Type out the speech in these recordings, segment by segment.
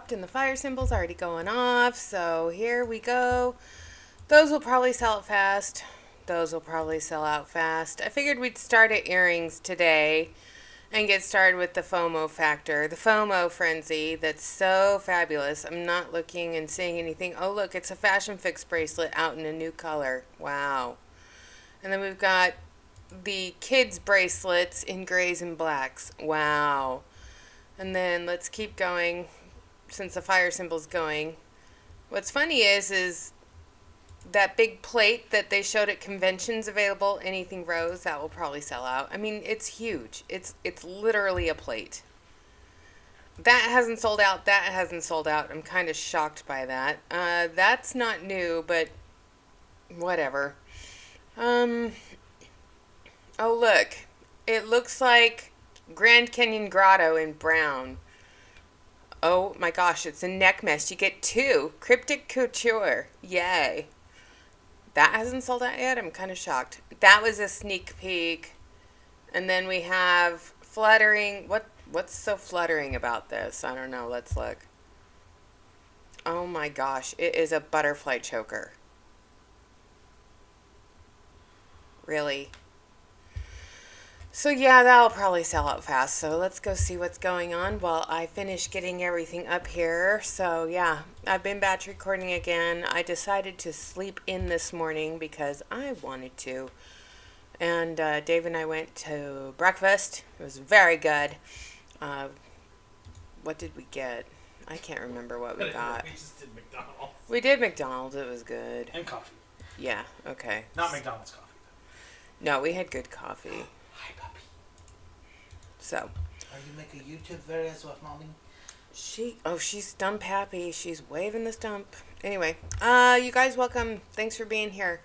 stopped and the fire symbol's already going off. So here we go. Those will probably sell out fast. Those will probably sell out fast. I figured we'd start at earrings today and get started with the FOMO factor, the FOMO frenzy that's so fabulous. I'm not looking and seeing anything. Oh, look, it's a Fashion Fix bracelet out in a new color. Wow. And then we've got the kids' bracelets in grays and blacks. Wow. And then let's keep going since the fire symbol's going. What's funny is that big plate that they showed at conventions available, anything rose, that will probably sell out. I mean, it's huge. It's literally a plate. That hasn't sold out. That hasn't sold out. I'm kind of shocked by that. That's not new, but whatever. Oh, look. It looks like Grand Canyon Grotto in brown. Oh my gosh, it's a neck mesh. You get two. Cryptic Couture. Yay. That hasn't sold out yet. I'm kind of shocked. That was a sneak peek. And then we have fluttering. What's so fluttering about this? I don't know. Let's look. Oh my gosh. It is a butterfly choker. Really? So yeah, that'll probably sell out fast. So let's go see what's going on while I finish getting everything up here. So yeah, I've been batch recording again. I decided to sleep in this morning because I wanted to. And Dave and I went to breakfast. It was very good. What did we get? I can't remember what we got. We just did McDonald's. We did McDonald's. It was good. And coffee. Yeah, okay. Not McDonald's coffee, though. No, we had good coffee. Hi, puppy. So. Are you make a YouTube videos with mommy? She's stump happy. She's waving the stump. Anyway, you guys welcome. Thanks for being here.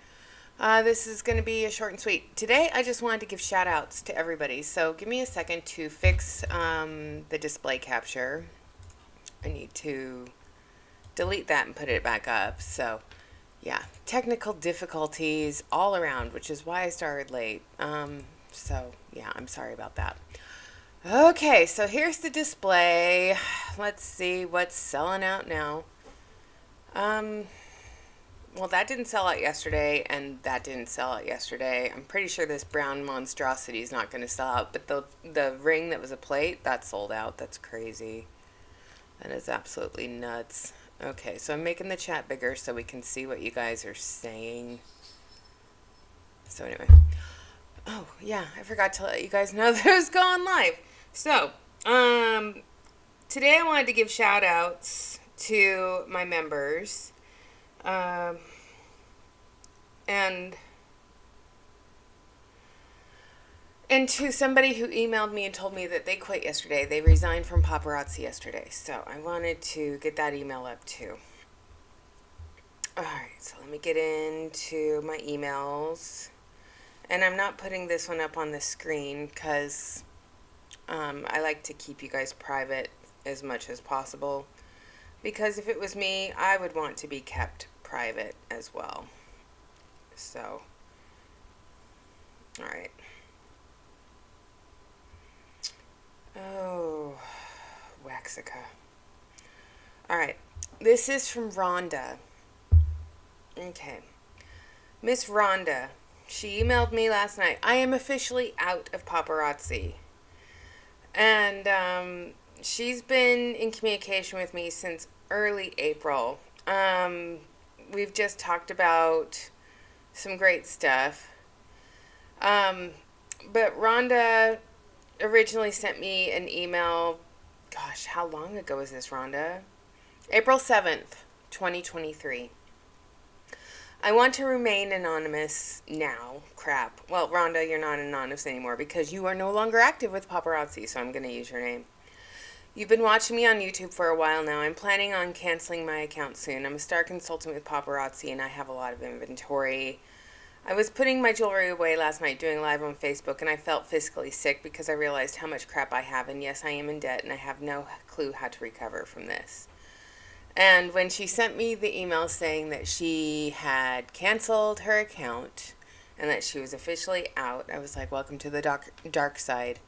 This is going to be a short and sweet. Today, I just wanted to give shout outs to everybody. So give me a second to fix the display capture. I need to delete that and put it back up. So yeah, technical difficulties all around, which is why I started late. So yeah, I'm sorry about that. Okay, so here's the display. Let's see what's selling out now. Well, that didn't sell out yesterday, and that didn't sell out yesterday. I'm pretty sure this brown monstrosity is not going to sell out, but the ring that was a plate, that sold out. That's crazy. That is absolutely nuts. Okay, so I'm making the chat bigger so we can see what you guys are saying. So anyway. Oh, yeah, I forgot to let you guys know that I was going live. So, today I wanted to give shout outs to my members. And to somebody who emailed me and told me that they quit yesterday. They resigned from paparazzi yesterday. So I wanted to get that email up too. Alright, so let me get into my emails. And I'm not putting this one up on the screen because I like to keep you guys private as much as possible. Because if it was me, I would want to be kept private as well. So, alright. Oh, Waxica. Alright, this is from Rhonda. Okay. Miss Rhonda, she emailed me last night. I am officially out of paparazzi. And she's been in communication with me since early April. We've just talked about some great stuff. But Rhonda originally sent me an email. Gosh, how long ago was this, Rhonda? April 7th, 2023. I want to remain anonymous now. Crap. Well, Rhonda, you're not anonymous anymore because you are no longer active with paparazzi, so I'm going to use your name. You've been watching me on YouTube for a while now. I'm planning on canceling my account soon. I'm a star consultant with paparazzi, and I have a lot of inventory. I was putting my jewelry away last night doing live on Facebook, and I felt fiscally sick because I realized how much crap I have, and yes, I am in debt, and I have no clue how to recover from this. And when she sent me the email saying that she had canceled her account and that she was officially out, I was like, welcome to the dark side.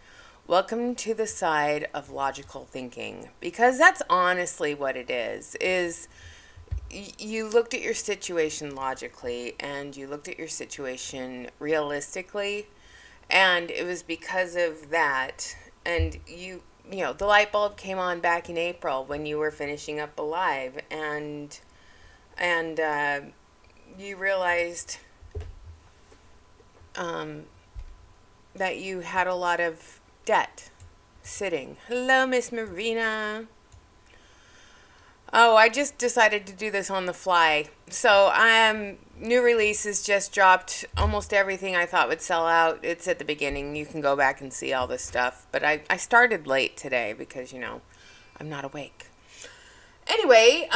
Welcome to the side of logical thinking, because that's honestly what it is you looked at your situation logically and you looked at your situation realistically, and it was because of that. And the light bulb came on back in April when you were finishing up Alive, and you realized that you had a lot of debt sitting. Hello, Miss Marina. Oh, I just decided to do this on the fly. So, new releases just dropped. Almost everything I thought would sell out. It's at the beginning. You can go back and see all this stuff. But I started late today because, I'm not awake. Anyway,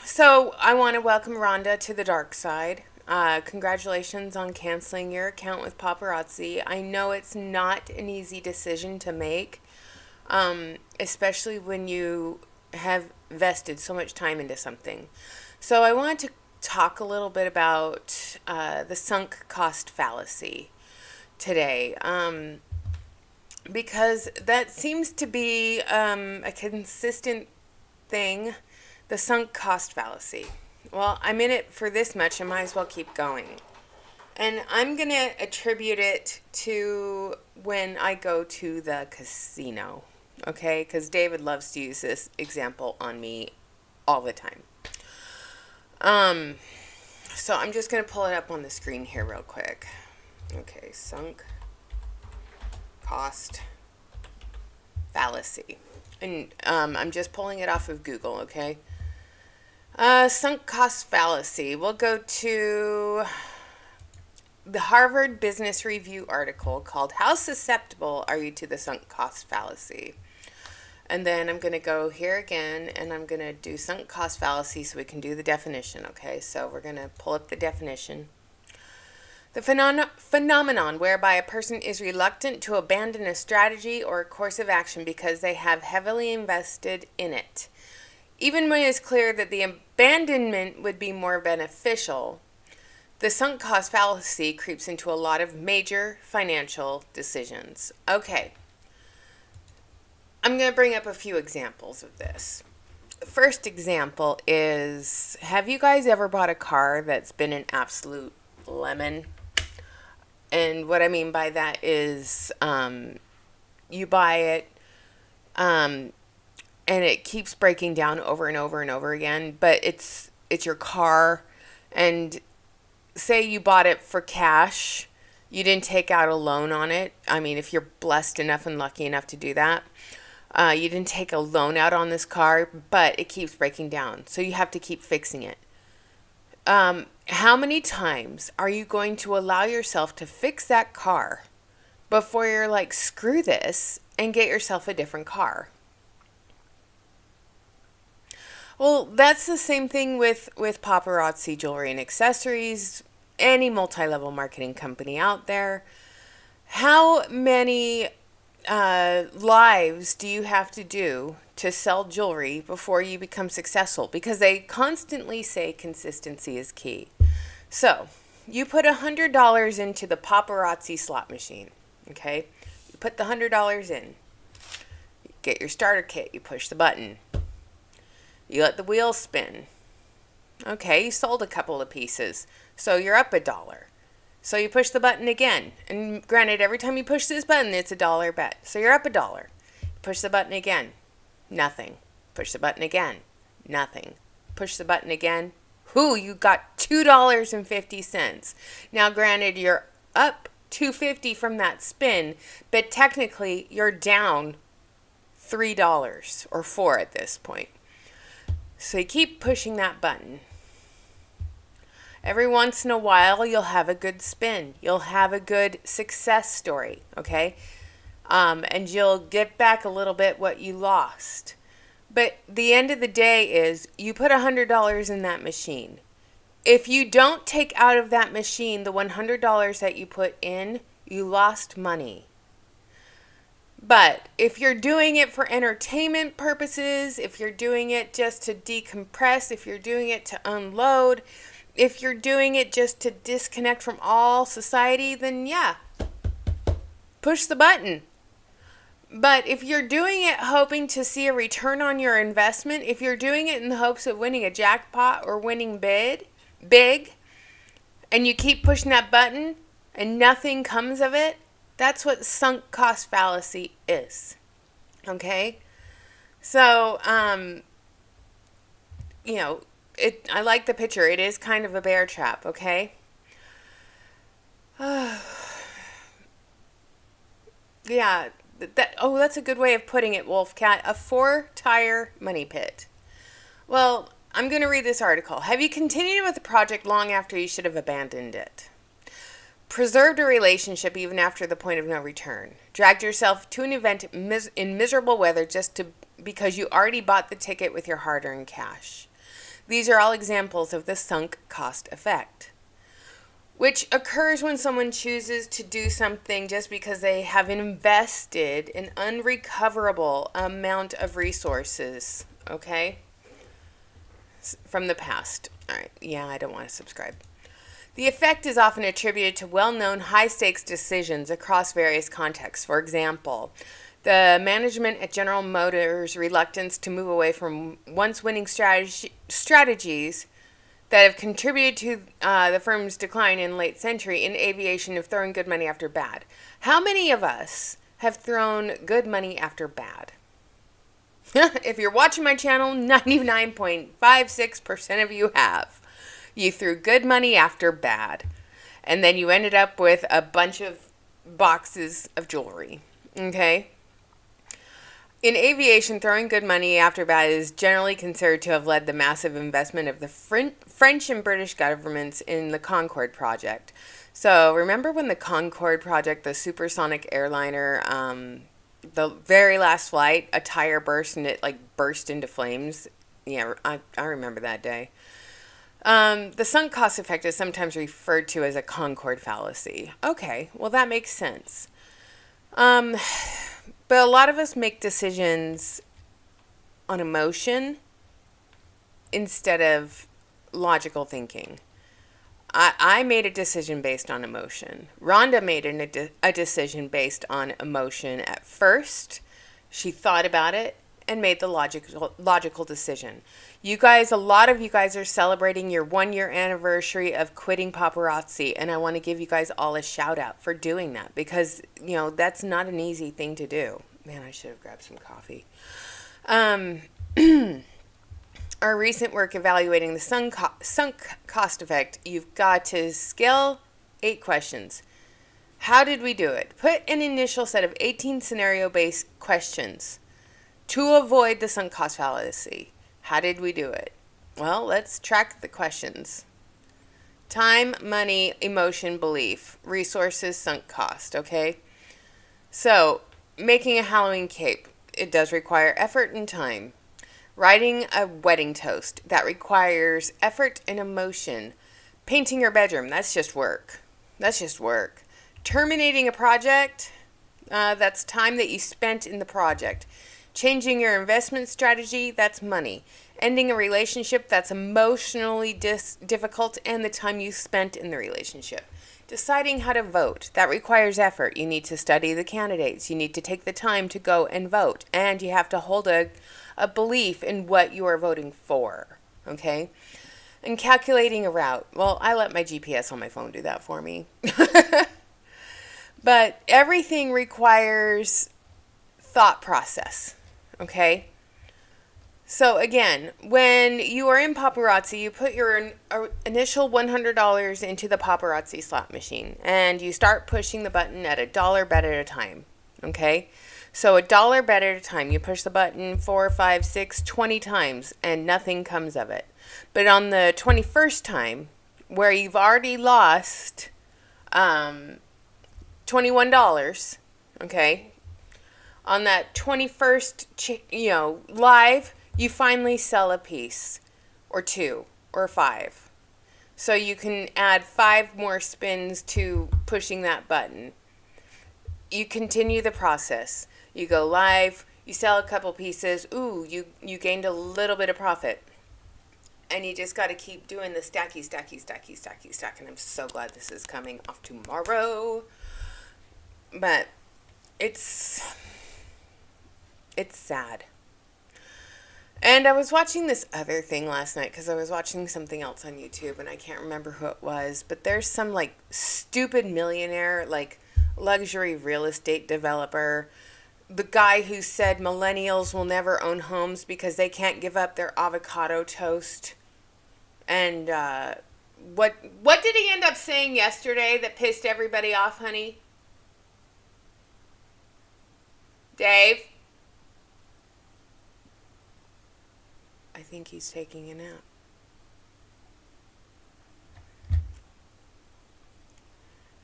so I want to welcome Rhonda to the dark side. Congratulations on canceling your account with paparazzi. I know it's not an easy decision to make, especially when you have vested so much time into something. So I wanted to talk a little bit about the sunk cost fallacy today, because that seems to be a consistent thing, the sunk cost fallacy. Well, I'm in it for this much, I might as well keep going. And I'm going to attribute it to when I go to the casino. Okay, because David loves to use this example on me all the time. So I'm just going to pull it up on the screen here real quick. Okay, sunk cost fallacy. And I'm just pulling it off of Google, okay? Sunk cost fallacy. We'll go to the Harvard Business Review article called "How Susceptible Are You to the Sunk Cost Fallacy?" And then I'm going to go here again, and I'm going to do sunk cost fallacy so we can do the definition, okay? So we're going to pull up the definition. The phenomenon whereby a person is reluctant to abandon a strategy or a course of action because they have heavily invested in it. Even when it's clear that the abandonment would be more beneficial, the sunk cost fallacy creeps into a lot of major financial decisions. Okay. I'm going to bring up a few examples of this. The first example is, have you guys ever bought a car that's been an absolute lemon? And what I mean by that is you buy it and it keeps breaking down over and over and over again, but it's your car, and say you bought it for cash. You didn't take out a loan on it. I mean, if you're blessed enough and lucky enough to do that. You didn't take a loan out on this car, but it keeps breaking down. So you have to keep fixing it. How many times are you going to allow yourself to fix that car before you're like, screw this, and get yourself a different car? Well, that's the same thing with paparazzi jewelry and accessories, any multi-level marketing company out there. How many lives do you have to do to sell jewelry before you become successful? Because they constantly say consistency is key. So you put $100 into the paparazzi slot machine. Okay, you put the $100 in, you get your starter kit, you push the button, you let the wheel spin. Okay, you sold a couple of pieces, so you're up $1. So you push the button again. And granted, every time you push this button, it's $1 bet. So you're up $1. Push the button again. Nothing. Push the button again. Nothing. Push the button again. You got $2.50. Now, granted, you're up $2.50 from that spin, but technically you're down $3 or $4 at this point. So you keep pushing that button. Every once in a while, you'll have a good spin. You'll have a good success story, okay? And you'll get back a little bit what you lost. But the end of the day is you put $100 in that machine. If you don't take out of that machine the $100 that you put in, you lost money. But if you're doing it for entertainment purposes, if you're doing it just to decompress, if you're doing it to unload, if you're doing it just to disconnect from all society, then yeah, push the button. But if you're doing it hoping to see a return on your investment, if you're doing it in the hopes of winning a jackpot or winning big, and you keep pushing that button and nothing comes of it, that's what sunk cost fallacy is. Okay? So, I like the picture. It is kind of a bear trap, okay? Yeah, that's a good way of putting it, Wolfcat. A 4-tire money pit. Well, I'm going to read this article. Have you continued with the project long after you should have abandoned it? Preserved a relationship even after the point of no return. Dragged yourself to an event in miserable weather because you already bought the ticket with your hard-earned cash. These are all examples of the sunk cost effect, which occurs when someone chooses to do something just because they have invested an unrecoverable amount of resources, okay, from the past. All right, yeah, I don't want to subscribe. The effect is often attributed to well-known high-stakes decisions across various contexts. For example, the management at General Motors' reluctance to move away from once-winning strategies that have contributed to the firm's decline in late century in aviation of throwing good money after bad. How many of us have thrown good money after bad? If you're watching my channel, 99.56% of you have. You threw good money after bad. And then you ended up with a bunch of boxes of jewelry. Okay? In aviation, throwing good money after bad is generally considered to have led the massive investment of the French and British governments in the Concorde project. So remember when the Concorde project, the supersonic airliner, the very last flight, a tire burst and it burst into flames? Yeah, I remember that day. The sunk cost effect is sometimes referred to as a Concorde fallacy. Okay, well that makes sense. But a lot of us make decisions on emotion instead of logical thinking. I made a decision based on emotion. Rhonda made a decision based on emotion at first. She thought about it and made the logical decision. You guys, a lot of you guys are celebrating your 1-year anniversary of quitting paparazzi, and I want to give you guys all a shout out for doing that because, that's not an easy thing to do. Man, I should have grabbed some coffee. Our recent work evaluating the sunk cost effect, you've got to scale 8 questions. How did we do it? Put an initial set of 18 scenario-based questions to avoid the sunk cost fallacy. How did we do it? Well, let's track the questions. Time, money, emotion, belief, resources, sunk cost, okay? So, making a Halloween cape, it does require effort and time. Writing a wedding toast, that requires effort and emotion. Painting your bedroom, that's just work. Terminating a project, that's time that you spent in the project. Changing your investment strategy, that's money. Ending a relationship, that's emotionally difficult and the time you spent in the relationship. Deciding how to vote, that requires effort. You need to study the candidates. You need to take the time to go and vote. And you have to hold a belief in what you are voting for. Okay? And calculating a route. Well, I let my GPS on my phone do that for me. But everything requires thought process. Okay? So again, when you are in paparazzi, you put your initial $100 into the paparazzi slot machine and you start pushing the button at $1 bet at a time. Okay? So $1 bet at a time. You push the button 4, 5, 6, 20 times and nothing comes of it. But on the 21st time, where you've already lost $21, okay? On that 21st, live, you finally sell a piece or 2 or 5. So you can add 5 more spins to pushing that button. You continue the process. You go live, you sell a couple pieces. Ooh, you gained a little bit of profit. And you just got to keep doing the stacky. And I'm so glad this is coming off tomorrow. But it's It's sad. And I was watching this other thing last night because I was watching something else on YouTube and I can't remember who it was, but there's some like stupid millionaire, like luxury real estate developer. The guy who said millennials will never own homes because they can't give up their avocado toast. And what did he end up saying yesterday that pissed everybody off, honey? Dave? I think he's taking a nap.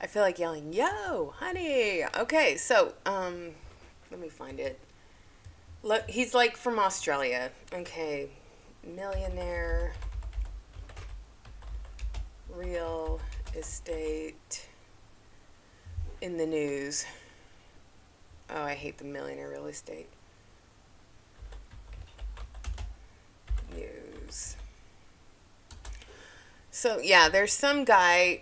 I feel like yelling, "Yo, honey!" Okay, so, let me find it. Look, he's like from Australia. Okay, millionaire, real estate in the news. Oh, I hate the millionaire real estate. News. So yeah, there's some guy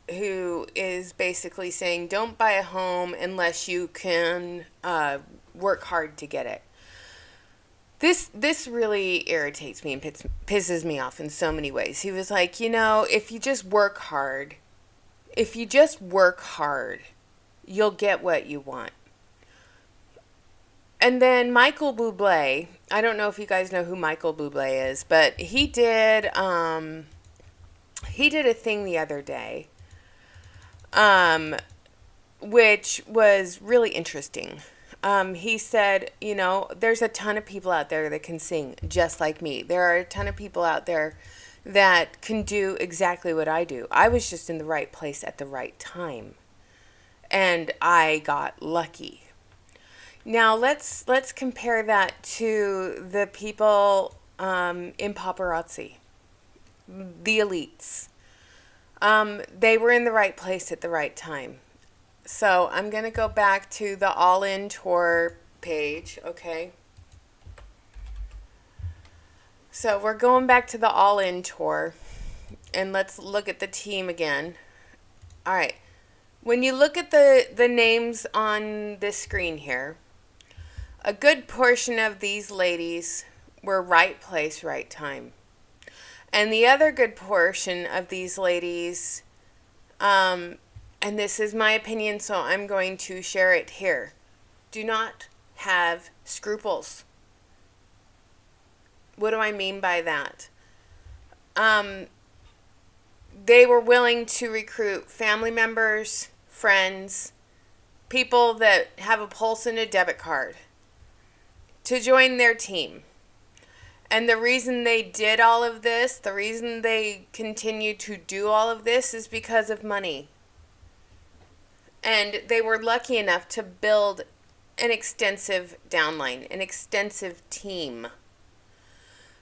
who is basically saying don't buy a home unless you can work hard to get it. This really irritates me and pisses me off in so many ways. He was like, if you just work hard, you'll get what you want. And then Michael Bublé, I don't know if you guys know who Michael Bublé is, but he did a thing the other day, which was really interesting. He said, there's a ton of people out there that can sing just like me. There are a ton of people out there that can do exactly what I do. I was just in the right place at the right time. And I got lucky. Now let's compare that to the people in paparazzi, the elites. They were in the right place at the right time. So I'm going to go back to the All In Tour page, okay? So we're going back to the All In Tour, and let's look at the team again. All right. When you look at the names on this screen here, a good portion of these ladies were right place, right time. And the other good portion of these ladies, and this is my opinion, so I'm going to share it here, do not have scruples. What do I mean by that? They were willing to recruit family members, friends, people that have a pulse and a debit card to join their team. And the reason they did all of this, the reason they continue to do all of this is because of money. And they were lucky enough to build an extensive downline, an extensive team.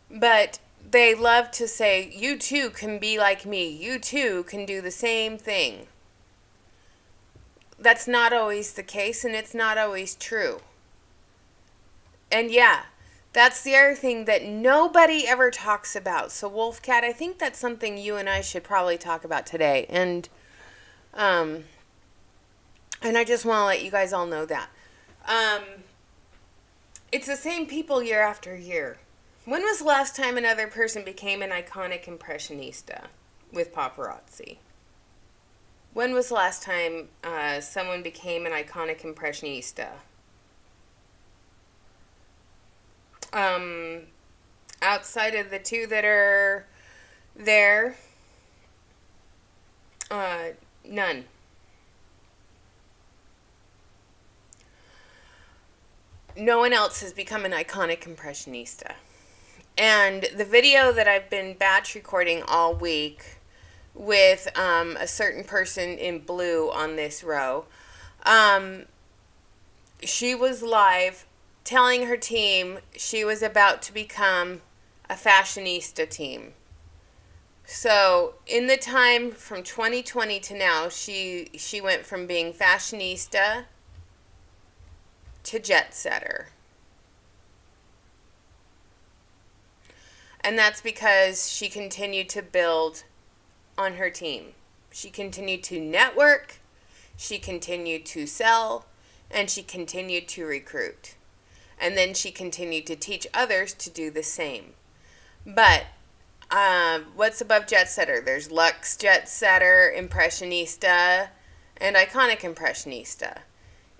But they love to say, you too can be like me. You too can do the same thing. That's not always the case, and it's not always true. And yeah, that's the other thing that nobody ever talks about. So Wolfcat, I think that's something you and I should probably talk about today. And I just want to let you guys all know that. It's the same people year after year. When was the last time another person became an iconic impressionista with paparazzi? When was the last time someone became an iconic impressionista? Outside of the two that are there, none. No one else has become an iconic impressionista. And the video that I've been batch recording all week with a certain person in blue on this row, she was live telling her team she was about to become a fashionista team. So in the time from 2020 to now, she went from being fashionista to jet setter. And that's because she continued to build on her team. She continued to network, she continued to sell, and she continued to recruit. And then she continued to teach others to do the same. But what's above jet setter? There's Luxe jet setter, impressionista, and iconic impressionista.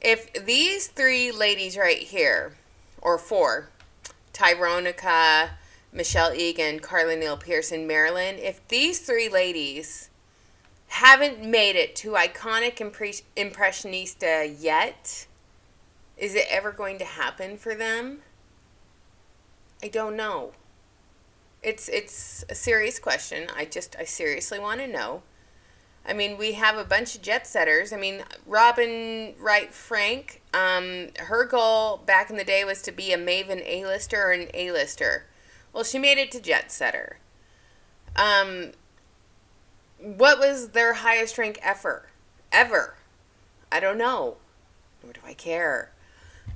If these three ladies right here, or four, Tyronica, Michelle Egan, Carla Neal Pearson, Marilyn, if these three ladies haven't made it to iconic impressionista yet, is it ever going to happen for them? I don't know. It's a serious question. I seriously want to know. I mean, we have a bunch of jet setters. I mean, Robin Wright Frank, her goal back in the day was to be a Maven A-lister or an A-lister. Well, she made it to jet setter. What was their highest rank ever? I don't know. Nor do I care.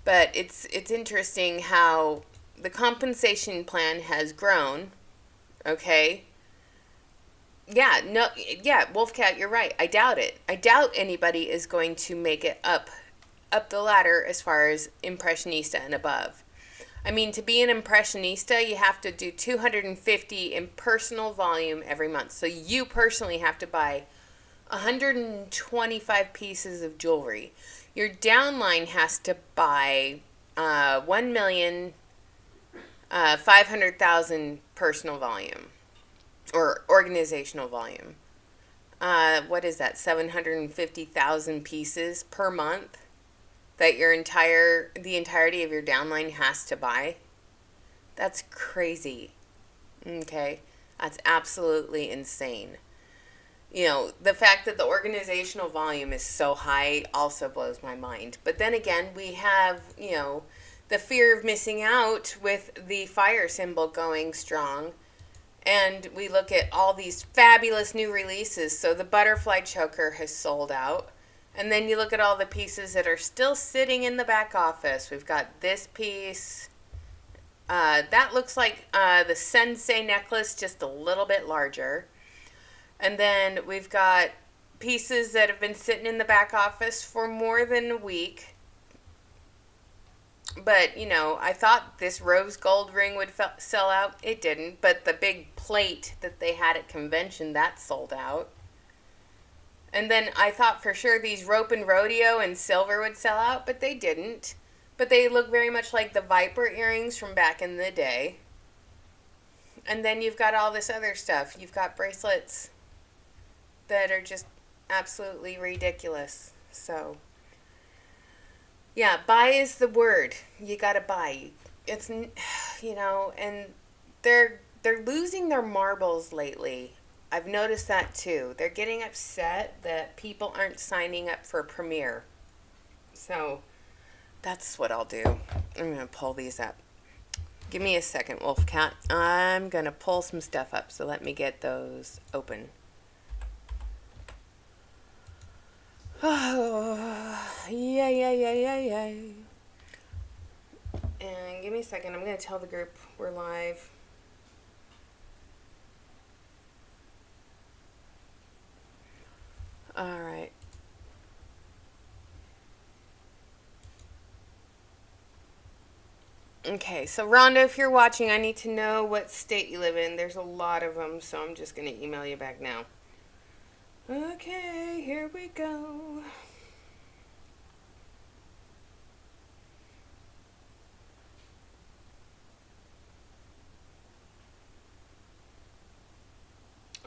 But it's interesting how the compensation plan has grown. Okay? Yeah, Wolfcat, you're right. I doubt it. I doubt anybody is going to make it up the ladder as far as impressionista and above. I mean, to be an impressionista, you have to do 250 in personal volume every month. So you personally have to buy 125 pieces of jewelry. Your downline has to buy 1,500,000 personal volume or organizational volume. What is that? 750,000 pieces per month that the entirety of your downline has to buy. That's crazy. Okay, that's absolutely insane. You know, the fact that the organizational volume is so high also blows my mind. But then again, we have, the fear of missing out with the fire symbol going strong. And we look at all these fabulous new releases. So the butterfly choker has sold out. And then you look at all the pieces that are still sitting in the back office. We've got this piece. That looks like the Sensei necklace, just a little bit larger. And then we've got pieces that have been sitting in the back office for more than a week. But, I thought this rose gold ring would sell out. It didn't. But the big plate that they had at convention, that sold out. And then I thought for sure these rope and rodeo and silver would sell out, but they didn't. But they look very much like the Viper earrings from back in the day. And then you've got all this other stuff. You've got bracelets that are just absolutely ridiculous. So, yeah, buy is the word. You gotta buy. It's, and they're losing their marbles lately. I've noticed that too. They're getting upset that people aren't signing up for Premiere. So, that's what I'll do. I'm going to pull these up. Give me a second, Wolfcat. I'm going to pull some stuff up, so let me get those open. Oh, yay. And give me a second. I'm going to tell the group we're live. All right. Okay, so Rhonda, if you're watching, I need to know what state you live in. There's a lot of them, so I'm just going to email you back now. Okay, here we go.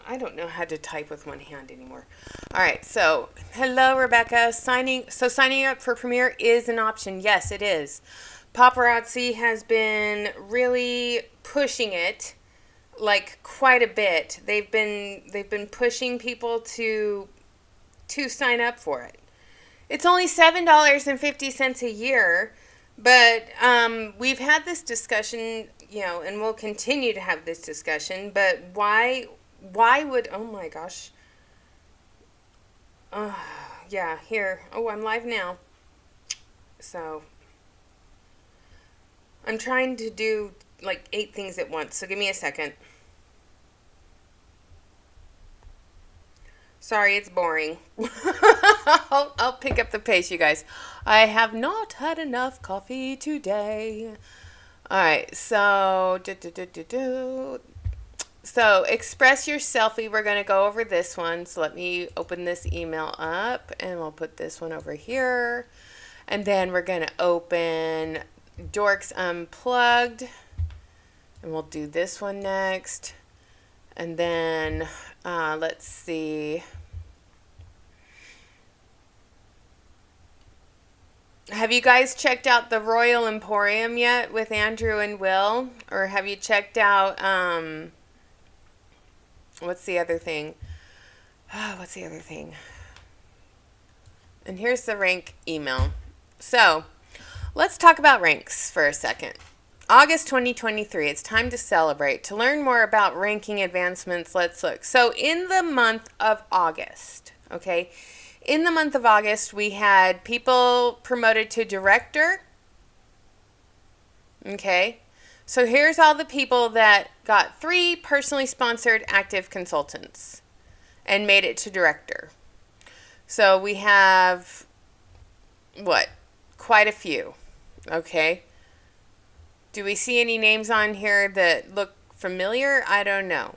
I don't know how to type with one hand anymore. All right, so hello, Rebecca. Signing up for Premiere is an option. Yes, it is. Paparazzi has been really pushing it, like quite a bit. They've been pushing people to sign up for it. It's only $7.50 a year, but we've had this discussion, and we'll continue to have this discussion. But why would, oh my gosh. Yeah, here. Oh, I'm live now. So, I'm trying to do like 8 things at once, so give me a second. Sorry, it's boring. I'll pick up the pace, you guys. I have not had enough coffee today. All right, so So express your selfie. We're going to go over this one. So let me open this email up, and we'll put this one over here. And then we're going to open Dorks Unplugged, and we'll do this one next. And then let's see. Have you guys checked out the Royal Emporium yet with Andrew and Will? Or have you checked out, what's the other thing? What's the other thing? And here's the rank email. So, let's talk about ranks for a second. August 2023, it's time to celebrate. To learn more about ranking advancements, let's look. So, in the month of August, okay, in the month of August, we had people promoted to director. Okay. So here's all the people that got 3 personally sponsored active consultants and made it to director. So we have, quite a few. Okay. Do we see any names on here that look familiar? I don't know.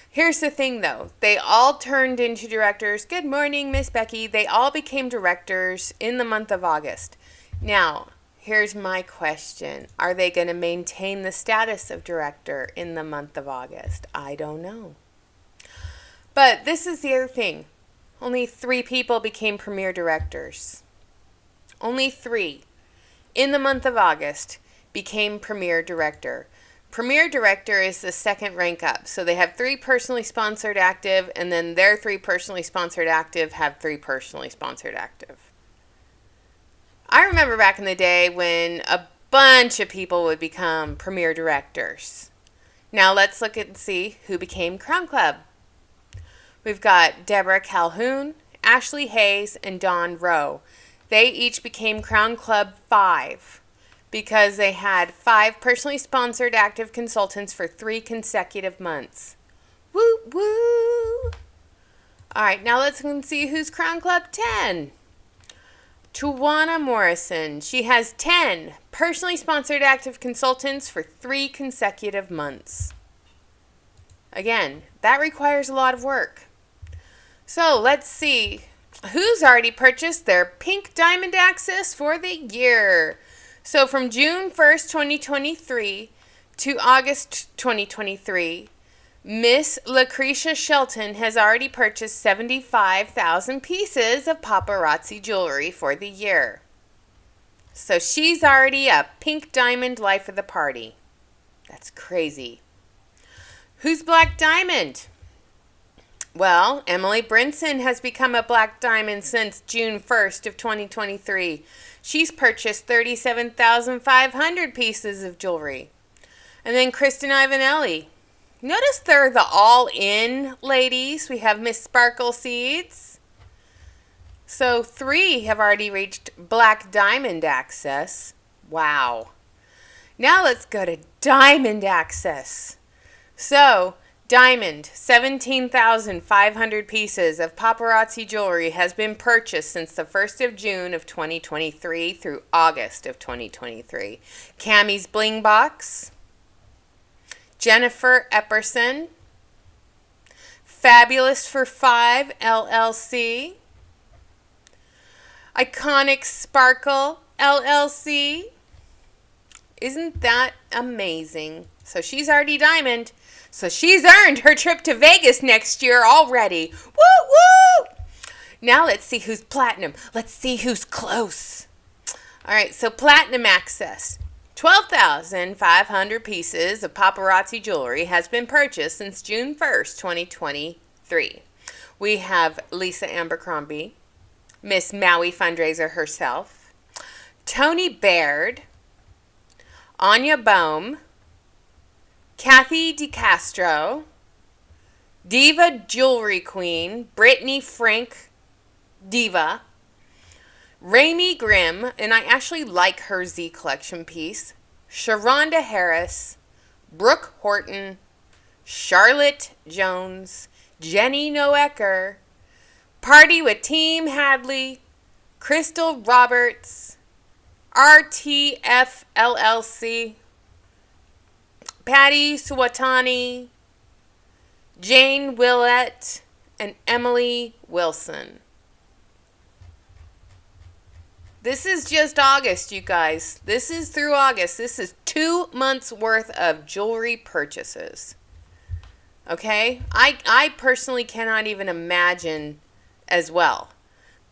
Here's the thing, though. They all turned into directors. Good morning, Miss Becky. They all became directors in the month of August. Now, here's my question. Are they going to maintain the status of director in the month of August? I don't know. But this is the other thing. Only 3 people became premier directors. Only 3 in the month of August became premier director. Premier director is the second rank up. So they have 3 personally sponsored active, and then their 3 personally sponsored active have 3 personally sponsored active. I remember back in the day when a bunch of people would become premier directors. Now let's look and see who became Crown Club. We've got Deborah Calhoun, Ashley Hayes, and Dawn Rowe. They each became Crown Club 5. Because they had 5 personally sponsored active consultants for 3 consecutive months. Woo, woo. All right, now let's see who's Crown Club 10. Tawana Morrison. She has 10 personally sponsored active consultants for 3 consecutive months. Again, that requires a lot of work. So let's see who's already purchased their pink diamond access for the year. So from June 1st, 2023 to August 2023, Miss Lucretia Shelton has already purchased 75,000 pieces of paparazzi jewelry for the year. So she's already a pink diamond life of the party. That's crazy. Who's Black Diamond? Well, Emily Brinson has become a Black Diamond since June 1st of 2023. She's purchased 37,500 pieces of jewelry. And then Kristen Ivanelli. Notice they're the all-in ladies. We have Miss Sparkle Seeds. So 3 have already reached Black Diamond access. Wow. Now let's go to Diamond access. So Diamond, 17,500 pieces of paparazzi jewelry has been purchased since the 1st of June of 2023 through August of 2023. Cammie's Bling Box, Jennifer Epperson, Fabulous for 5 LLC, Iconic Sparkle LLC. Isn't that amazing? So she's already diamond. So she's earned her trip to Vegas next year already. Woo, woo! Now let's see who's platinum. Let's see who's close. All right, so platinum access. 12,500 pieces of paparazzi jewelry has been purchased since June 1st, 2023. We have Lisa Abercrombie, Miss Maui Fundraiser herself, Tony Baird, Anya Bohm, Kathy DeCastro, Diva Jewelry Queen, Brittany Frank Diva, Raimi Grimm, and I actually like her Z Collection piece, Sharonda Harris, Brooke Horton, Charlotte Jones, Jenny Noecker, Party with Team Hadley, Crystal Roberts, RTF LLC, Patty Suwatani, Jane Willett, and Emily Wilson. This is just August, you guys. This is through August. This is 2 months worth of jewelry purchases. Okay? I personally cannot even imagine as well.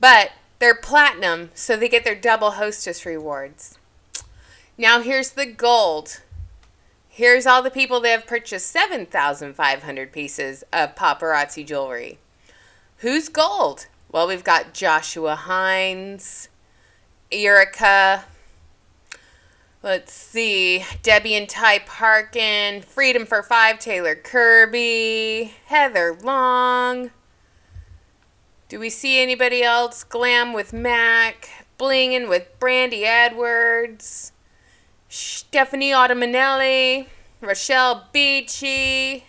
But they're platinum, so they get their double hostess rewards. Now here's the gold. Here's all the people that have purchased 7,500 pieces of paparazzi jewelry. Who's gold? Well, we've got Joshua Hines, Erica, let's see, Debbie and Ty Parkin, Freedom for 5, Taylor Kirby, Heather Long. Do we see anybody else? Glam with Mac, Blingin' with Brandy Edwards, Stephanie Automanelli, Rochelle Beachy,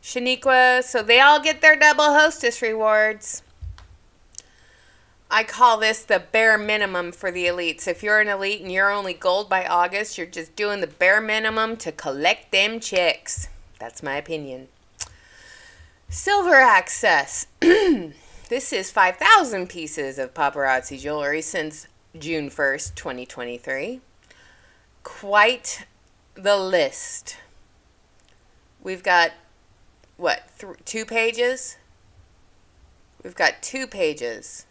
Shaniqua. So they all get their double hostess rewards. I call this the bare minimum for the elites. If you're an elite and you're only gold by August, you're just doing the bare minimum to collect them chicks. That's my opinion. Silver access. This is 5,000 pieces of paparazzi jewelry since June 1st, 2023. Quite the list. We've got, what, 2 pages? We've got 2 pages.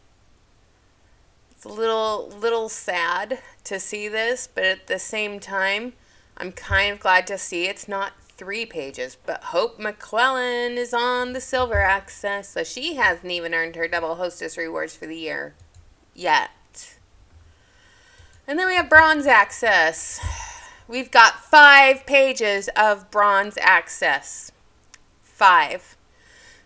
It's a little sad to see this, but at the same time, I'm kind of glad to see it's not 3 pages. But Hope McClellan is on the silver access, so she hasn't even earned her double hostess rewards for the year yet. And then we have bronze access. We've got 5 pages of bronze access. 5.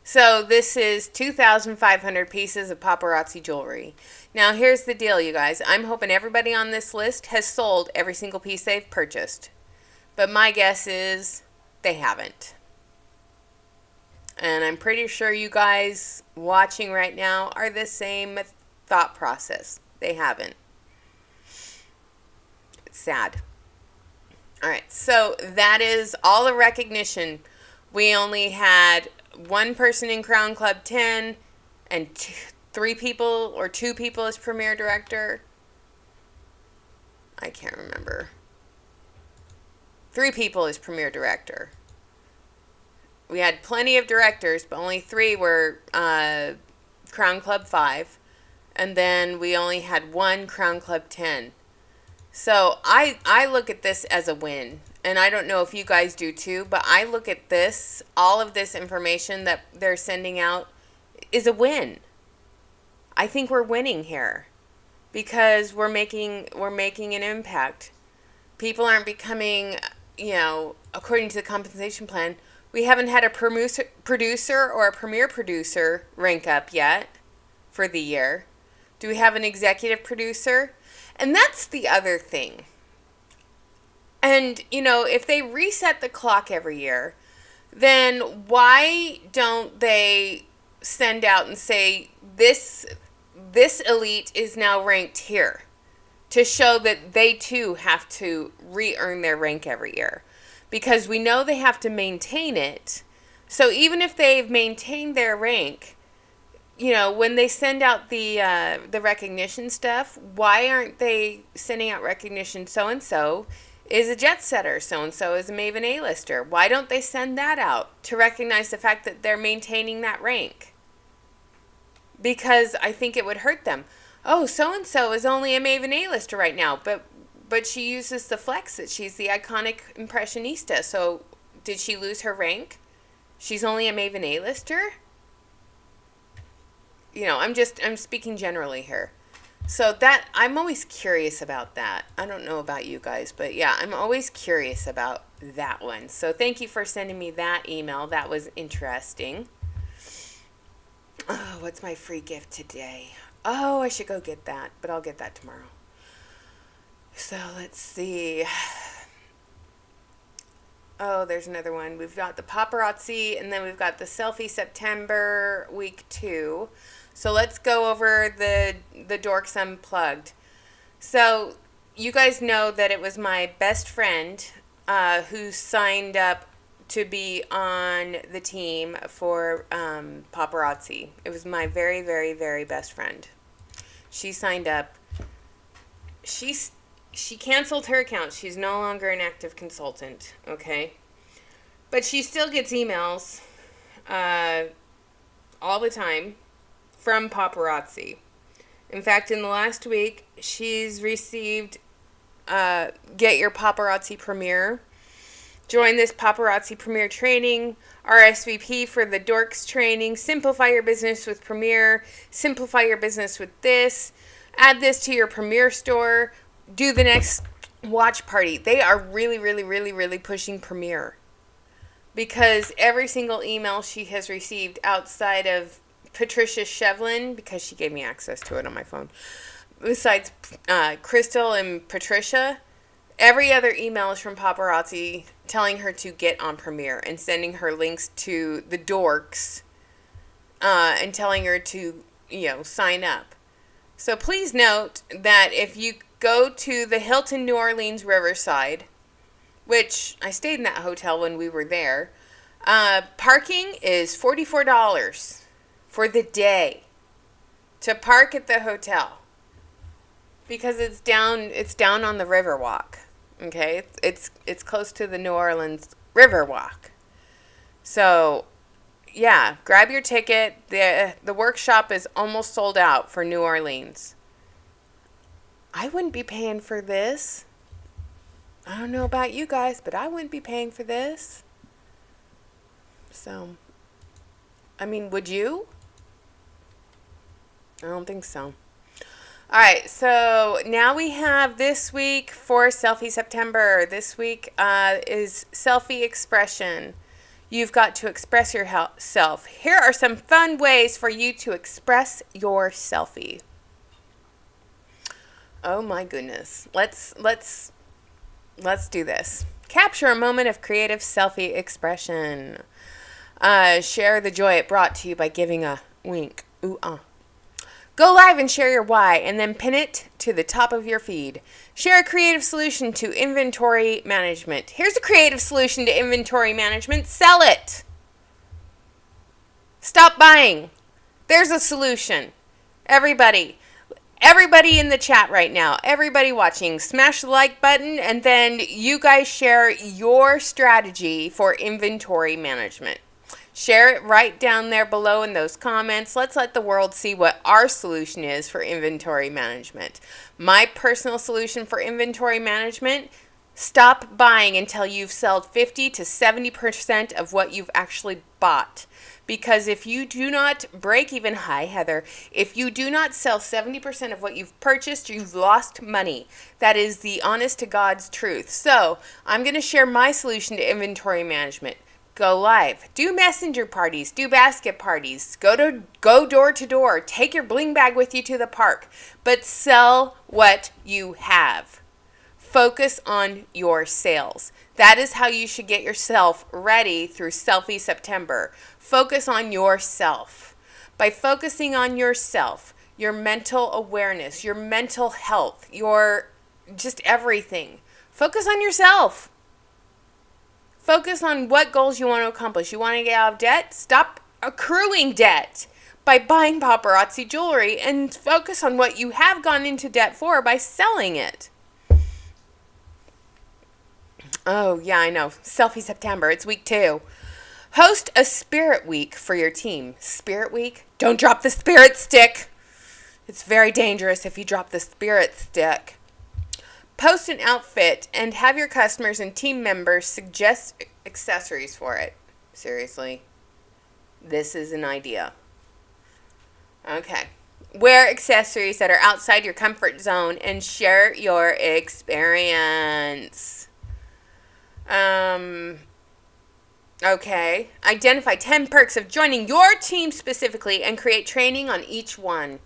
So this is 2,500 pieces of paparazzi jewelry. Now here's the deal, you guys. I'm hoping everybody on this list has sold every single piece they've purchased. But my guess is they haven't. And I'm pretty sure you guys watching right now are the same thought process. They haven't. It's sad. Alright, so that is all the recognition. We only had 1 person in Crown Club 10 and 3 people or 2 people as premiere director. I can't remember. 3 people as premiere director. We had plenty of directors, but only 3 were Crown Club 5. And then we only had 1 Crown Club 10. So I look at this as a win. And I don't know if you guys do too, but I look at this, all of this information that they're sending out is a win. I think we're winning here because we're making an impact. People aren't becoming, according to the compensation plan, we haven't had a producer or a premiere producer rank up yet for the year. Do we have an executive producer? And that's the other thing. And, if they reset the clock every year, then why don't they send out and say, this elite is now ranked here, to show that they too have to re-earn their rank every year? Because we know they have to maintain it. So even if they've maintained their rank, when they send out the recognition stuff, why aren't they sending out recognition so-and-so is a jet setter, so-and-so is a Maven A-lister? Why don't they send that out to recognize the fact that they're maintaining that rank? Because I think it would hurt them. Oh, so-and-so is only a Maven A-lister right now, but she uses the flex that she's the iconic impressionista. So did she lose her rank? She's only a Maven A-lister? I'm speaking generally here. So that, I'm always curious about that. I don't know about you guys, but yeah, I'm always curious about that one. So thank you for sending me that email. That was interesting. Oh, what's my free gift today? Oh, I should go get that, but I'll get that tomorrow. So let's see. Oh, there's another one. We've got the paparazzi, and then we've got the selfie September week 2. So let's go over the Dorks Unplugged. So you guys know that it was my best friend who signed up to be on the team for paparazzi. It was my very, very, very best friend. She signed up. She canceled her account. She's no longer an active consultant, okay? But she still gets emails all the time from paparazzi. In fact, in the last week, she's received Get Your Paparazzi Premiere. Join this paparazzi Premiere training. RSVP for the Dorks training. Simplify your business with Premiere. Simplify your business with this. Add this to your Premiere store. Do the next watch party. They are really, really, really, really pushing Premiere. Because every single email she has received outside of Patricia Shevlin, because she gave me access to it on my phone, besides Crystal and Patricia, every other email is from paparazzi telling her to get on Premiere and sending her links to the Dorks and telling her to, sign up. So please note that if you go to the Hilton New Orleans Riverside, which I stayed in that hotel when we were there, parking is $44 for the day to park at the hotel, because it's down on the Riverwalk. Okay, it's close to the New Orleans Riverwalk. So, yeah, grab your ticket. The workshop is almost sold out for New Orleans. I wouldn't be paying for this. I don't know about you guys, but I wouldn't be paying for this. So, I mean, would you? I don't think so. All right, so now we have this week for Selfie September. This week is selfie expression. You've got to express yourself. Here are some fun ways for you to express your selfie. Oh my goodness. Let's do this. Capture a moment of creative selfie expression. Share the joy it brought to you by giving a wink. Ooh, Go live and share your why, and then pin it to the top of your feed. Share a creative solution to inventory management. Here's a creative solution to inventory management. Sell it. Stop buying. There's a solution. Everybody in the chat right now, everybody watching, smash the like button, and then you guys share your strategy for inventory management. Share it right down there below in those comments. Let's let the world see what our solution is for inventory management. My personal solution for inventory management: stop buying until you've sold 50 to 70% of what you've actually bought. Because if you do not break even, hi Heather, if you do not sell 70% of what you've purchased, you've lost money. That is the honest to God's truth. So I'm going to share my solution to inventory management. Go live, do messenger parties, do basket parties, go door to door, take your bling bag with you to the park, but sell what you have. Focus on your sales. That is how you should get yourself ready through Selfie September. Focus on yourself. By focusing on yourself, your mental awareness, your mental health, your just everything. Focus on yourself. Focus on what goals you want to accomplish. You want to get out of debt? Stop accruing debt by buying paparazzi jewelry, and focus on what you have gone into debt for by selling it. Oh, yeah, I know. Selfie September. It's week 2. Host a spirit week for your team. Spirit week? Don't drop the spirit stick. It's very dangerous if you drop the spirit stick. Post an outfit and have your customers and team members suggest accessories for it. Seriously. This is an idea. Okay. Wear accessories that are outside your comfort zone and share your experience. Okay. Identify 10 perks of joining your team specifically and create training on each one.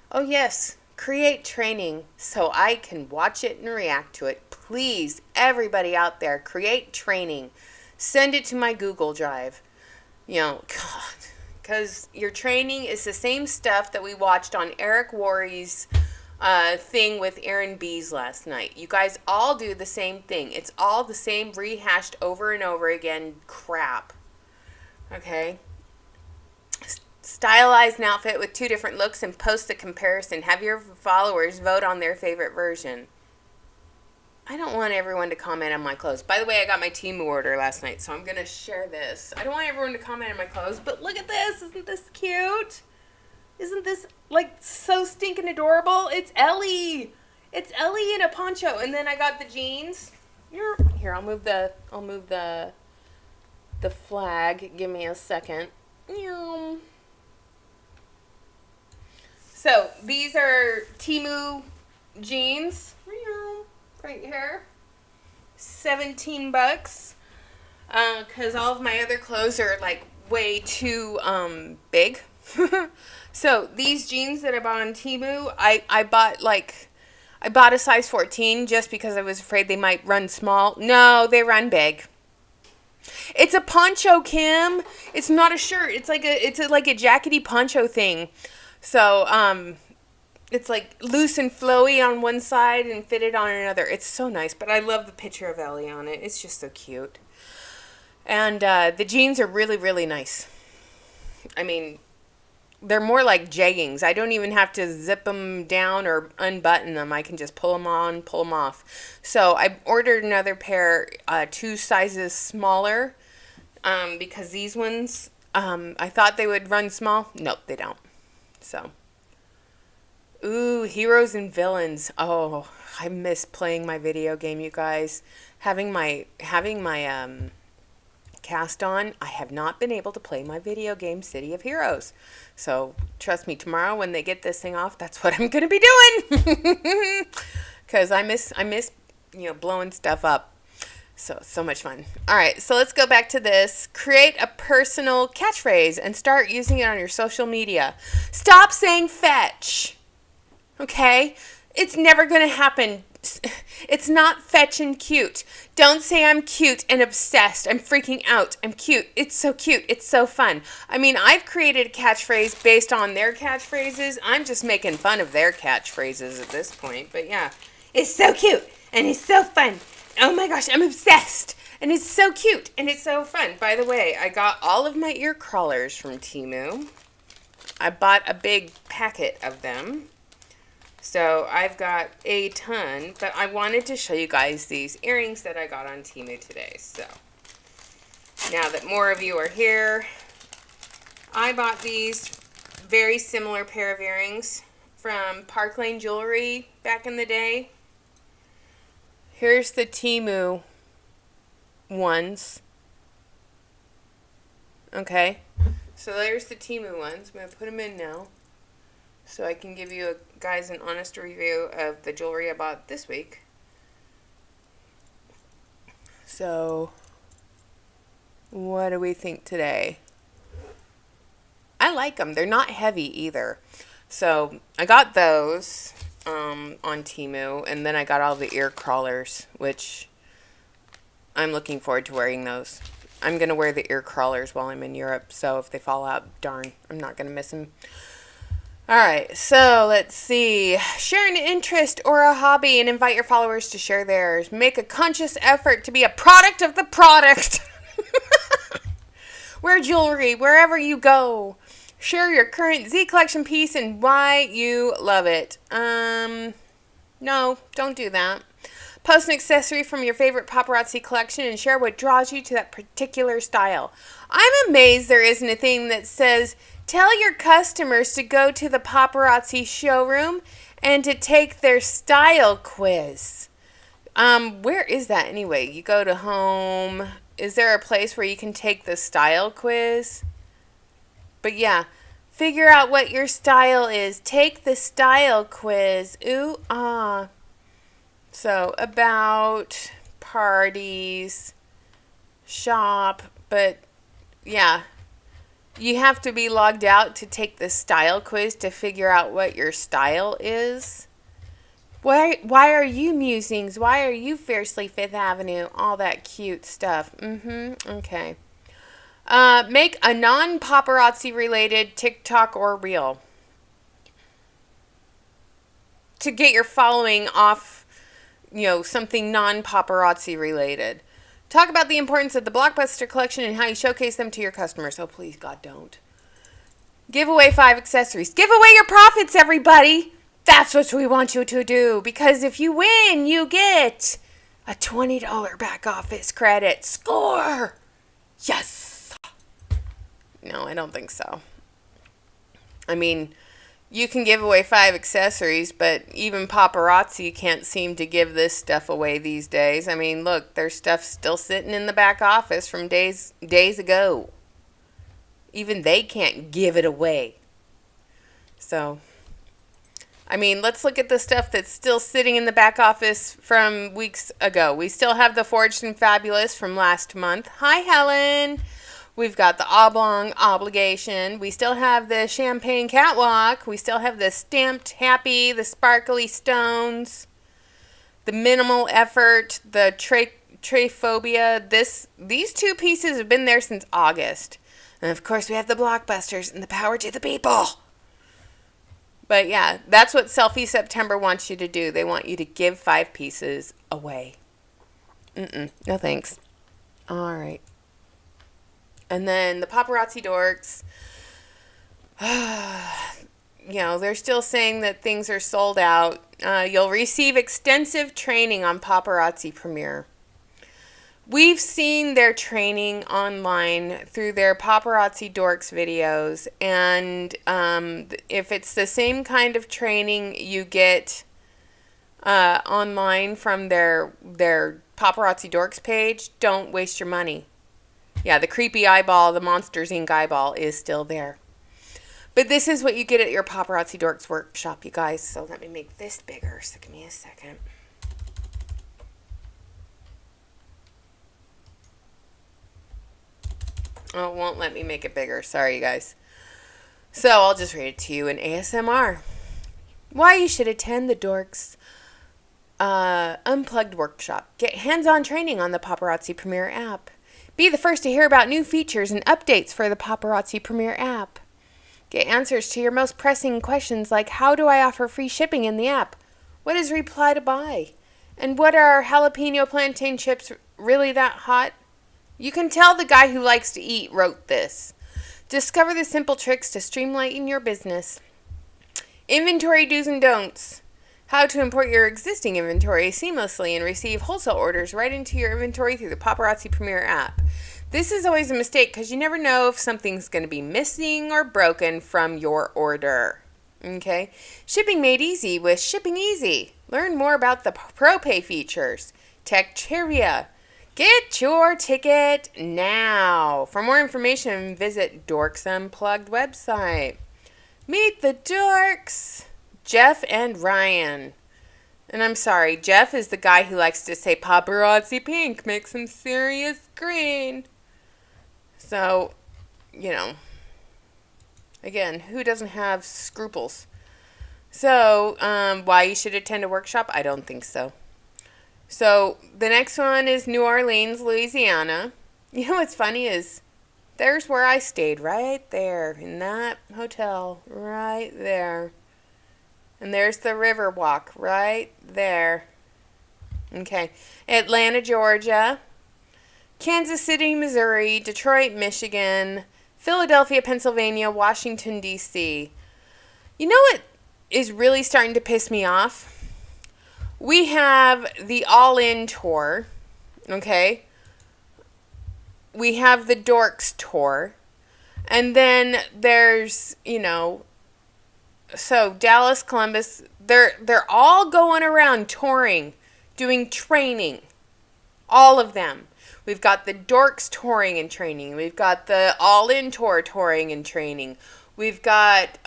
Oh, yes. Create training so I can watch it and react to it. Please, everybody out there, create training. Send it to my Google Drive. God, because your training is the same stuff that we watched on Eric Worre's thing with Aaron B's last night. You guys all do the same thing. It's all the same rehashed over and over again crap. Okay? Stylize an outfit with 2 different looks and post the comparison. Have your followers vote on their favorite version. I don't want everyone to comment on my clothes. By the way, I got my Temu order last night, so I'm going to share this. I don't want everyone to comment on my clothes, but look at this. Isn't this cute? Isn't this, like, so stinking adorable? It's Ellie. It's Ellie in a poncho. And then I got the jeans. Here, I'll move the flag. Give me a second. So, these are Temu jeans. Right here. $17. Because all of my other clothes are, like, way too big. So, these jeans that I bought on Temu, I bought a size 14 just because I was afraid they might run small. No, they run big. It's a poncho, Kim. It's not a shirt. It's like a jackety poncho thing. So, it's like loose and flowy on one side and fitted on another. It's so nice, but I love the picture of Ellie on it. It's just so cute. And the jeans are really, really nice. I mean, they're more like jeggings. I don't even have to zip them down or unbutton them. I can just pull them on, pull them off. So I ordered another pair, 2 sizes smaller, because these ones, I thought they would run small. Nope, they don't. So, ooh, heroes and villains. Oh, I miss playing my video game, you guys. Having my cast on, I have not been able to play my video game City of Heroes. So, trust me, tomorrow when they get this thing off, that's what I'm going to be doing. Because I miss, blowing stuff up. So much fun. All right, so let's go back to this. Create a personal catchphrase and start using it on your social media. Stop saying fetch. Okay? It's never going to happen. It's not fetch and cute. Don't say I'm cute and obsessed. I'm freaking out. I'm cute. It's so cute. It's so fun. I mean, I've created a catchphrase based on their catchphrases. I'm just making fun of their catchphrases at this point. But yeah, it's so cute and it's so fun. Oh my gosh, I'm obsessed. And it's so cute and it's so fun. By the way, I got all of my ear crawlers from Temu. I bought a big packet of them. So I've got a ton, but I wanted to show you guys these earrings that I got on Temu today. So now that more of you are here, I bought these very similar pair of earrings from Park Lane Jewelry back in the day. Here's the Temu ones. Okay, so there's the Temu ones. I'm going to put them in now so I can give you guys an honest review of the jewelry I bought this week. So, what do we think today? I like them. They're not heavy either. So, I got those on Temu, and then I got all the ear crawlers, which I'm looking forward to wearing those. I'm going to wear the ear crawlers while I'm in Europe, so if they fall out, darn, I'm not going to miss them. Alright, so let's see. Share an interest or a hobby and invite your followers to share theirs. Make a conscious effort to be a product of the product. Wear jewelry wherever you go. Share your current Z collection piece and why you love it. No, don't do that. Post an accessory from your favorite paparazzi collection and share what draws you to that particular style. I'm amazed there isn't a thing that says, tell your customers to go to the paparazzi showroom and to take their style quiz. Where is that anyway? You go to home. Is there a place where you can take the style quiz? But yeah, figure out what your style is. Take the style quiz. Ooh, ah. So, about parties, shop, but yeah, you have to be logged out to take the style quiz to figure out what your style is. Why are you musings? Why are you fiercely Fifth Avenue? All that cute stuff. Okay. Make a non-paparazzi related TikTok or reel to get your following off, something non-paparazzi related. Talk about the importance of the Blockbuster collection and how you showcase them to your customers. Oh, please, God, don't. Give away 5 accessories. Give away your profits, everybody. That's what we want you to do. Because if you win, you get a $20 back office credit. Score! Yes! No, I don't think so. I mean, you can give away 5 accessories, but even paparazzi can't seem to give this stuff away these days. I mean, look, there's stuff still sitting in the back office from days ago. Even they can't give it away. So, I mean, let's look at the stuff that's still sitting in the back office from weeks ago. We still have the Forged and Fabulous from last month. Hi, Helen. We've got the Oblong Obligation. We still have the Champagne Catwalk. We still have the Stamped Happy, the Sparkly Stones, the Minimal Effort, the Trayphobia. These 2 pieces have been there since August. And of course, we have the Blockbusters and the Power to the People. But yeah, that's what Selfie September wants you to do. They want you to give 5 pieces away. No thanks. All right. And then the paparazzi dorks, they're still saying that things are sold out. You'll receive extensive training on Paparazzi Premiere. We've seen their training online through their Paparazzi Dorks videos. And if it's the same kind of training you get online from their Paparazzi Dorks page, don't waste your money. Yeah, the creepy eyeball, the Monsters Inc. eyeball is still there. But this is what you get at your Paparazzi Dorks workshop, you guys. So let me make this bigger. So give me a second. Oh, it won't let me make it bigger. Sorry, you guys. So I'll just read it to you in ASMR. Why you should attend the Dorks Unplugged Workshop. Get hands-on training on the Paparazzi Premiere app. Be the first to hear about new features and updates for the Paparazzi Premiere app. Get answers to your most pressing questions like, how do I offer free shipping in the app? What is reply to buy? And what are jalapeno plantain chips really that hot? You can tell the guy who likes to eat wrote this. Discover the simple tricks to streamline your business. Inventory do's and don'ts. How to import your existing inventory seamlessly and receive wholesale orders right into your inventory through the Paparazzi Premiere app. This is always a mistake because you never know if something's going to be missing or broken from your order. Okay? Shipping made easy with Shipping Easy. Learn more about the ProPay features. Tech trivia. Get your ticket now. For more information, visit Dorks Unplugged website. Meet the Dorks. Jeff and Ryan. And I'm sorry, Jeff is the guy who likes to say paparazzi pink makes him serious green. So, again, who doesn't have scruples? So, why you should attend a workshop? I don't think so. So, the next one is New Orleans, Louisiana. You know what's funny is, there's where I stayed, right there, in that hotel, right there. And there's the Riverwalk right there. Okay. Atlanta, Georgia. Kansas City, Missouri. Detroit, Michigan. Philadelphia, Pennsylvania. Washington, D.C. You know what is really starting to piss me off? We have the All-In Tour. Okay. We have the Dorks Tour. And then there's, so Dallas, Columbus, they're all going around touring, doing training. All of them. We've got the Dorks touring and training. We've got the All-In Tour touring and training. We've got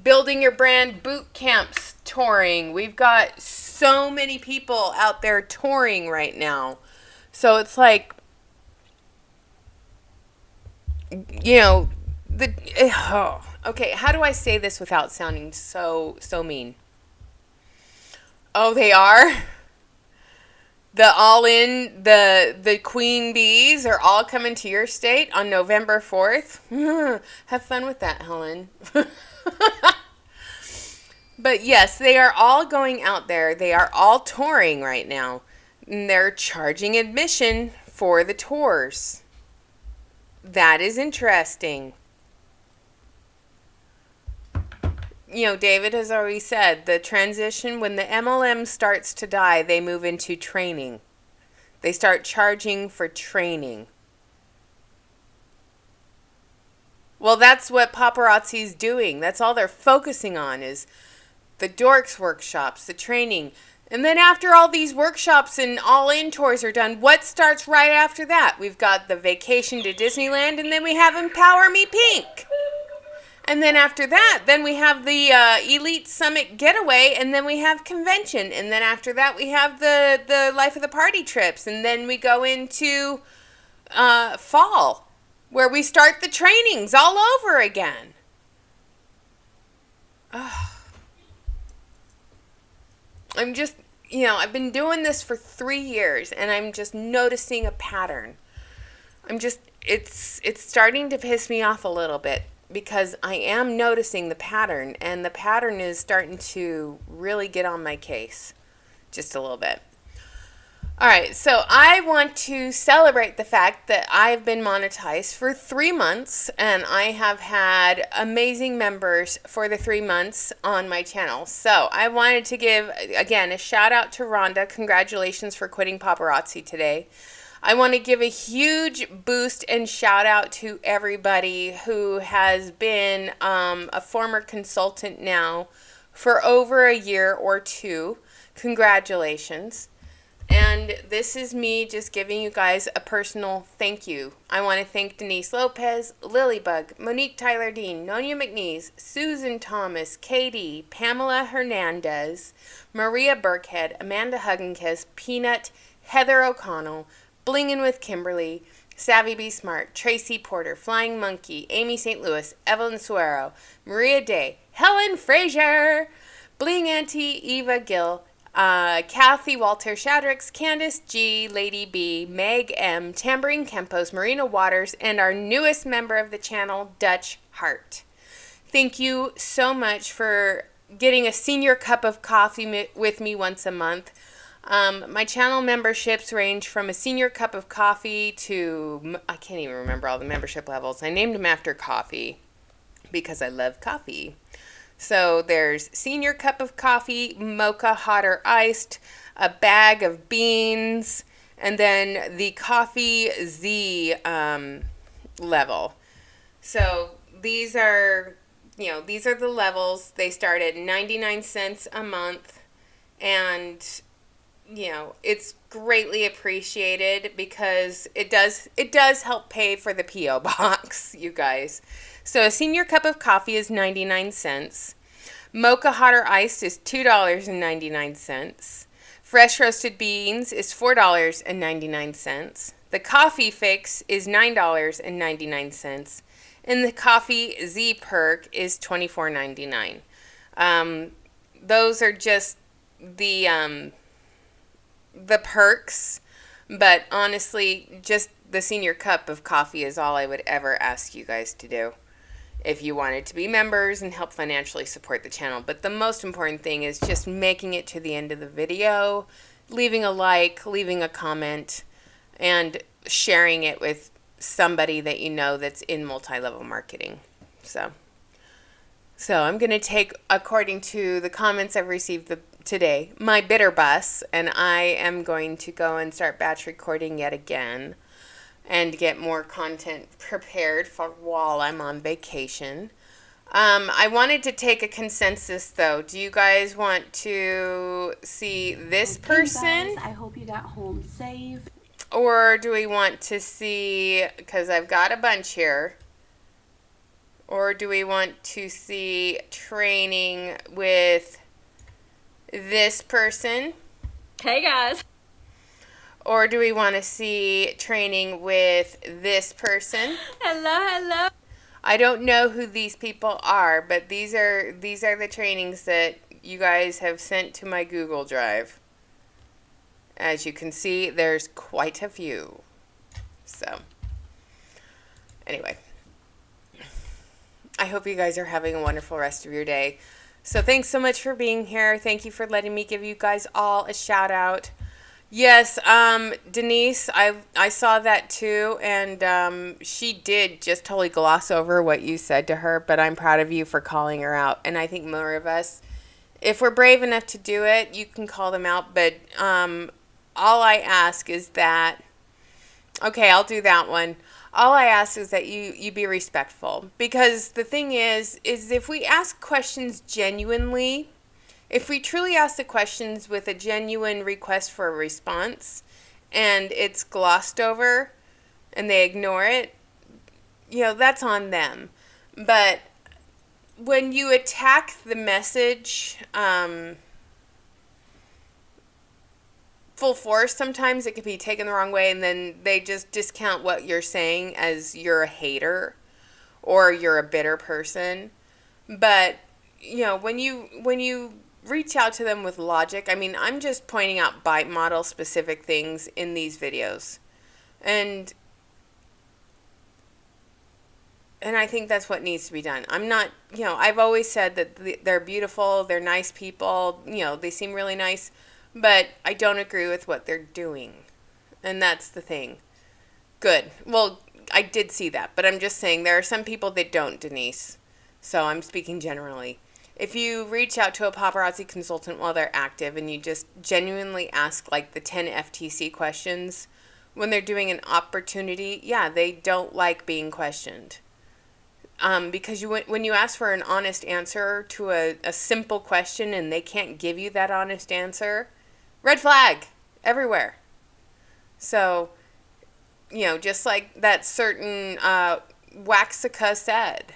Building Your Brand boot camps touring. We've got so many people out there touring right now. So it's like, okay, how do I say this without sounding so mean? Oh, they are? the queen bees are all coming to your state on November 4th. Have fun with that, Helen. But yes, they are all going out there. They are all touring right now. And they're charging admission for the tours. That is interesting. You know, David has already said the transition, when the MLM starts to die, they move into training. They start charging for training. Well, that's what paparazzi's doing. That's all they're focusing on is the dorks workshops, the training. And then after all these workshops and all-in tours are done, what starts right after that? We've got the vacation to Disneyland, and then we have Empower Me Pink. And then after that, then we have the Elite Summit Getaway, and then we have convention. And then after that, we have the Life of the Party trips. And then we go into fall, where we start the trainings all over again. I'm just, I've been doing this for 3 years, and I'm just noticing a pattern. It's starting to piss me off a little bit, because I am noticing the pattern, and the pattern is starting to really get on my case just a little bit. All right, so I want to celebrate the fact that I've been monetized for 3 months, and I have had amazing members for the 3 months on my channel. So I wanted to give, again, a shout out to Rhonda. Congratulations for quitting paparazzi today. I want to give a huge boost and shout out to everybody who has been a former consultant now for over a year or two. Congratulations. And this is me just giving you guys a personal thank you. I want to thank Denise Lopez, Lilybug, Monique Tyler Dean, Nonia McNeese, Susan Thomas, Katie, Pamela Hernandez, Maria Burkhead, Amanda Hugginkiss, Peanut, Heather O'Connell, Blingin' with Kimberly, Savvy Be Smart, Tracy Porter, Flying Monkey, Amy St. Louis, Evelyn Suero, Maria Day, Helen Frazier, Bling Auntie, Eva Gill, Kathy Walter Shadrax, Candace G, Lady B, Meg M, Tambourine Kempos, Marina Waters, and our newest member of the channel, Dutch Heart. Thank you so much for getting a senior cup of coffee with me once a month. My channel memberships range from a senior cup of coffee to, I can't even remember all the membership levels. I named them after coffee because I love coffee. So there's senior cup of coffee, mocha, hot or iced, a bag of beans, and then the coffee Z level. So these are, these are the levels. They start at 99 cents a month, and it's greatly appreciated because it does help pay for the P.O. box, you guys. So a senior cup of coffee is 99 cents. Mocha hot or iced is $2.99. Fresh roasted beans is $4.99. The coffee fix is $9.99. And the coffee Z perk is $24.99. Those are just the perks, but honestly, just the senior cup of coffee is all I would ever ask you guys to do if you wanted to be members and help financially support the channel. But the most important thing is just making it to the end of the video, leaving a like, leaving a comment, and sharing it with somebody that you know that's in multi-level marketing. So I'm going to take, according to the comments I've received today, my bitter bus, and I am going to go and start batch recording yet again and get more content prepared for while I'm on vacation. I wanted to take a consensus, though. Do you guys want to see this person? Guys, I hope you got home safe. Or do we want to see, because I've got a bunch here, or do we want to see training with this person? Hey, guys. Or do we want to see training with this person? Hello. I don't know who these people are, but these are the trainings that you guys have sent to my Google Drive. As you can see, there's quite a few. So, anyway, I hope you guys are having a wonderful rest of your day. So thanks so much for being here. Thank you for letting me give you guys all a shout out. Yes, Denise, I saw that too, and she did just totally gloss over what you said to her, but I'm proud of you for calling her out. And I think more of us, if we're brave enough to do it, you can call them out, but all I ask is that, okay, I'll do that one. All I ask is that you be respectful, because the thing is if we ask questions genuinely, if we truly ask the questions with a genuine request for a response and it's glossed over and they ignore it, that's on them. But when you attack the message full force, sometimes it could be taken the wrong way, and then they just discount what you're saying as you're a hater or you're a bitter person. But when you reach out to them with logic, I mean, I'm just pointing out bite model specific things in these videos, and I think that's what needs to be done. I'm not, I've always said that they're beautiful, they're nice people, they seem really nice, but I don't agree with what they're doing. And that's the thing. Good. Well, I did see that, but I'm just saying there are some people that don't, Denise. So I'm speaking generally. If you reach out to a paparazzi consultant while they're active and you just genuinely ask like the 10 FTC questions when they're doing an opportunity, yeah, they don't like being questioned. Because when you ask for an honest answer to a simple question and they can't give you that honest answer, red flag everywhere. So, just like that certain Waxica said,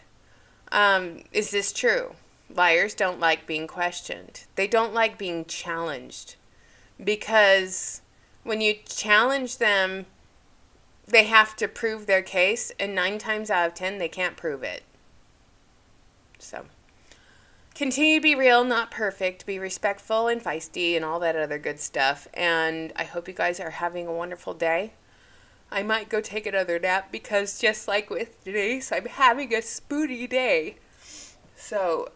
is this true? Liars don't like being questioned. They don't like being challenged, because when you challenge them, they have to prove their case, and 9 times out of 10, they can't prove it. So, continue to be real, not perfect. Be respectful and feisty and all that other good stuff. And I hope you guys are having a wonderful day. I might go take another nap because just like with Denise, I'm having a spoony day. So,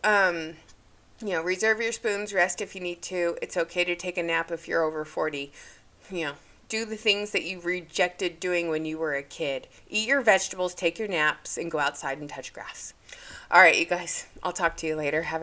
reserve your spoons, rest if you need to. It's okay to take a nap if you're over 40. Do the things that you rejected doing when you were a kid. Eat your vegetables, take your naps, and go outside and touch grass. All right, you guys, I'll talk to you later. Have a